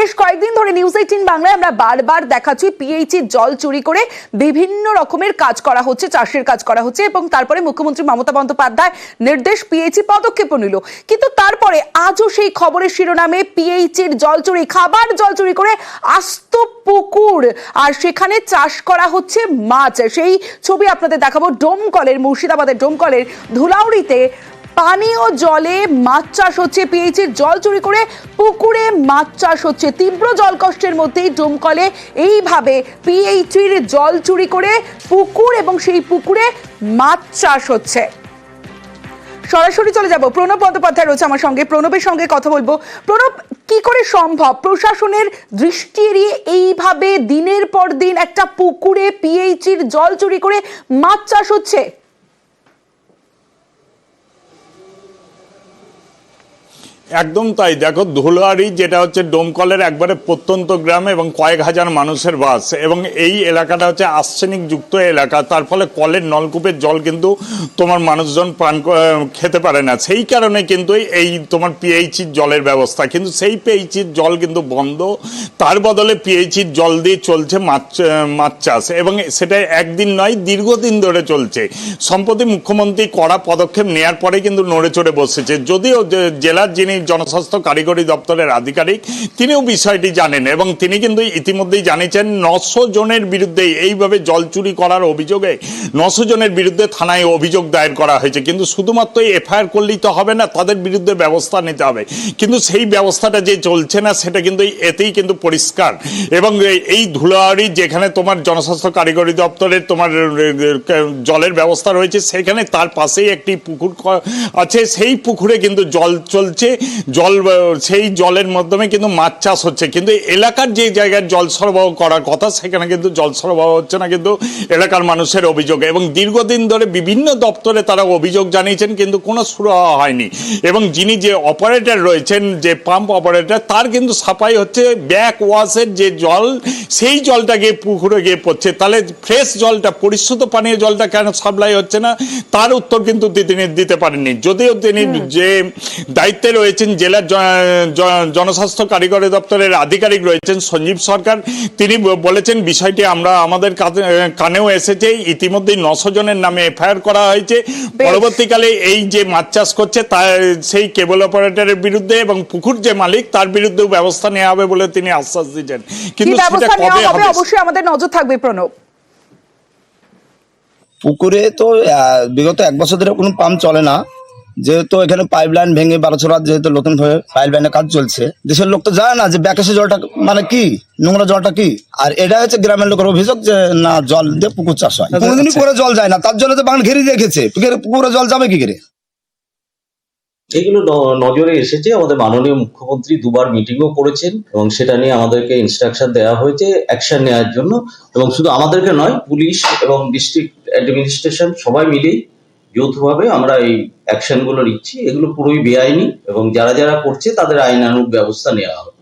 বেশ কয়েকদিন ধরে নিউজ 18 বাংলায় আমরা বারবার দেখাচ্ছি পিএইচির জল চুরি করে বিভিন্ন রকমের কাজ করা হচ্ছে, চাষের কাজ করা হচ্ছে এবং তারপরে মুখ্যমন্ত্রী মমতা বন্দ্যোপাধ্যায় নির্দেশ পিএইচি পদক্ষেপ নিল। কিন্তু তারপরে আজও সেই খবরের শিরোনামে পিএইচির জল চুরি, খাবার জল চুরি করে আস্ত পুকুর আর সেখানে চাষ করা হচ্ছে মাছ। সেই ছবি আপনাদের দেখাবো। ডোমকলের, মুর্শিদাবাদের ডোমকলের ধুলাউড়িতে পানীয় জলে মাছ চাষ হচ্ছে, পিএইচির জল চুরি করে পুকুরে মাছ চাষ হচ্ছে। তীব্র জল কষ্টের মধ্যেই ডোমকলে এইভাবে পিএইচির জল চুরি করে পুকুর এবং সেই পুকুরে মাছ চাষ হচ্ছে। সরাসরি চলে যাব, প্রণব বন্দ্যোপাধ্যায় রয়েছে আমার সঙ্গে, প্রণবের সঙ্গে কথা বলবো। প্রণব, কি করে সম্ভব প্রশাসনের দৃষ্টি এড়িয়ে এইভাবে দিনের পর দিন একটা পুকুরে পিএইচির জল চুরি করে মাছ চাষ হচ্ছে? একদম তাই। দেখো, ধুলাউড়ি যেটা হচ্ছে ডোমকলের একবারে প্রত্যন্ত গ্রাম এবং কয়েক হাজার মানুষের বাস, এবং এই এলাকাটা হচ্ছে আর্সেনিক যুক্ত এলাকা। তার ফলে কলের নলকূপের জল কিন্তু তোমার মানুষজন পান খেতে পারে না। সেই কারণে কিন্তু এই তোমার পিএইচির জলের ব্যবস্থা, কিন্তু সেই পিএইচির জল কিন্তু বন্ধ। তার বদলে পিএইচির জল দিয়ে চলছে মাছ চাষ, এবং সেটা একদিন নয়, দীর্ঘদিন ধরে চলছে। সম্প্রতি মুখ্যমন্ত্রী কড়া পদক্ষেপ নেওয়ার পরে কিন্তু নড়ে চড়ে বসেছে। যদিও জেলার যিনি জনস্বাস্থ্য কারিগরি দপ্তরের আধিকারিক, তিনিও বিষয়টি জানেন এবং তিনি কিন্তু ইতিমধ্যেই জানিয়েছেন 900 জনের বিরুদ্ধে এইভাবে জল চুরি করার অভিযোগে 900 জনের বিরুদ্ধে থানায় অভিযোগ দায়ের করা হয়েছে। কিন্তু শুধুমাত্র এফআইআর করলেই তো হবে না, তাদের বিরুদ্ধে ব্যবস্থা নিতে হবে। কিন্তু সেই ব্যবস্থাটা যে চলছে না সেটা কিন্তু এতেই কিন্তু পরিষ্কার। এবং এই ধুলাউড়ি যেখানে তোমার জনস্বাস্থ্য কারিগরি দপ্তরের তোমার জলের ব্যবস্থা রয়েছে, সেখানে তার পাশেই একটি পুকুর আছে। সেই পুকুরে কিন্তু জল চলছে, সেই জলের মাধ্যমে কিন্তু মাছ চাষ হচ্ছে। কিন্তু এলাকার যে জায়গায় জল সরবরাহ করার কথা সেখানে কিন্তু জল সরবরাহ হচ্ছে না, কিন্তু এলাকার মানুষের অভিযোগ। এবং দীর্ঘদিন ধরে বিভিন্ন দপ্তরে তারা অভিযোগ জানিয়েছেন, কিন্তু কোনো সুরাহা হয়নি। এবং যিনি যে অপারেটর রয়েছেন, যে পাম্প অপারেটর, তার কিন্তু সাফাই হচ্ছে ব্যাক ওয়াশের যে জল, সেই জলটা গিয়ে পুকুরে গিয়ে পড়ছে। তাহলে ফ্রেশ জলটা, পরিশুদ্ধ পানীয় জলটা কেন সাপ্লাই হচ্ছে না, তার উত্তর কিন্তু তিনি দিতে পারেননি। যদিও তিনি যে দায়িত্বে রয়েছেন জেলার জনস্বাস্থ্য কারিগরি দপ্তরের আধিকারিক রয়েছেন সঞ্জীব সরকার, তিনি বলেছেন বিষয়টি আমরা আমাদের কানেও এসেছে। ইতিমধ্যেই 900 জনের নামে এফআইআর করা হয়েছে। পরবর্তীকালে এই যে মাছ চাষ করছে তার সেই কেবল অপারেটরের বিরুদ্ধে এবং পুকুর যে মালিক তার বিরুদ্ধেও ব্যবস্থা নেওয়া হবে বলে তিনি আশ্বাস দিয়েছেন। কিন্তু সেটা কবে হবে অবশ্যই আমাদের নজর থাকবে। প্রণব, পুকুরে তো বিগত 1 বছর ধরে কোনো পাম্প চলে না, যেহেতু এখানে পাইপলাইন ভেঙে 1200 রাত যেহেতু নতুন ভাবে পাইপলাইনের কাজ চলছে। দেশের লোক তো জানে না যে ব্যাকেসে জলটা মানে কি, নোংরা জলটা কি। আর এটা হচ্ছে গ্রামের লোকের অভিযোগ যে না, জল দিয়ে পুকুর চাষ হয়, কোনোদিনই পুকুরে জল যায় না। তার জন্য তো বাগান ঘেরে রেখেছে, পুকুরে জল যাবে কি করে? এগুলো নজরে এসেছে। আমাদের মাননীয় মুখ্যমন্ত্রী 2বার মিটিংও করেছেন এবং সেটা নিয়ে আমাদেরকে ইনস্ট্রাকশন দেওয়া হয়েছে অ্যাকশন নেওয়ার জন্য। এবং শুধু আমাদেরকে নয়, পুলিশ এবং ডিস্ট্রিক্ট অ্যাডমিনিস্ট্রেশন সবাই মিলেই যৌথভাবে আমরা এই অ্যাকশনগুলো নিচ্ছি। এগুলো পুরোই বেআইনি এবং যারা যারা করছে তাদের আইনানুগ ব্যবস্থা নেওয়া হবে।